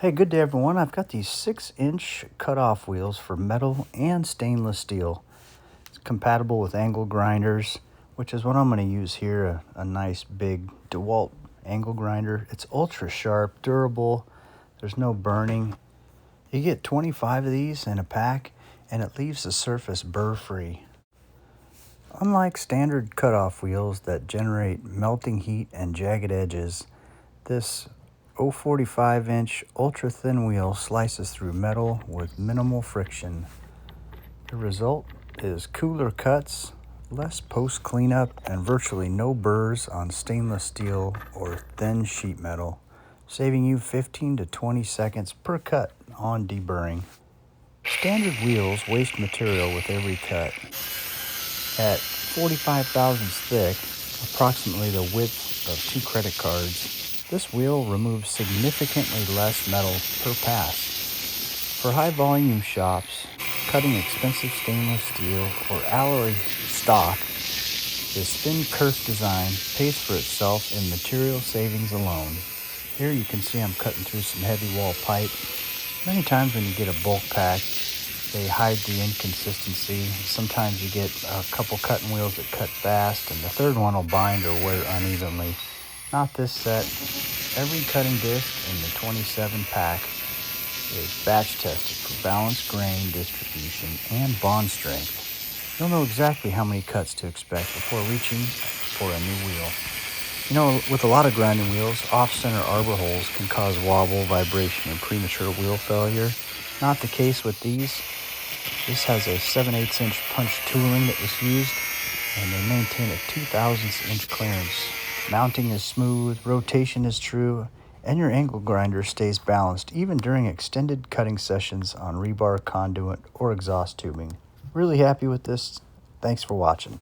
Hey, good day everyone. I've got these 6-inch cutoff wheels for metal and stainless steel. It's compatible with angle grinders, which is what I'm going to use here, a nice big DeWalt angle grinder. It's ultra sharp, durable, there's no burning. You get 25 of these in a pack and it leaves the surface burr-free. Unlike standard cutoff wheels that generate melting heat and jagged edges, this 0.45-inch ultra-thin wheel slices through metal with minimal friction. The result is cooler cuts, less post-cleanup, and virtually no burrs on stainless steel or thin sheet metal, saving you 15 to 20 seconds per cut on deburring. Standard wheels waste material with every cut. At 45 thousandths thick, approximately the width of 2 credit cards, this wheel removes significantly less metal per pass. For high-volume shops, cutting expensive stainless steel or alloy stock, this thin kerf design pays for itself in material savings alone. Here you can see I'm cutting through some heavy wall pipe. Many times when you get a bulk pack, they hide the inconsistency. Sometimes you get a couple cutting wheels that cut fast, and the third one will bind or wear unevenly. Not this set. Every cutting disc in the 27 pack is batch tested for balanced grain distribution and bond strength. You'll know exactly how many cuts to expect before reaching for a new wheel. You know, with a lot of grinding wheels, off-center arbor holes can cause wobble, vibration, and premature wheel failure. Not the case with these. This has a 7/8-inch punch tooling that was used, and they maintain a 2/1000 inch clearance. Mounting is smooth, rotation is true, and your angle grinder stays balanced even during extended cutting sessions on rebar, conduit, or exhaust tubing. Really happy with this. Thanks for watching.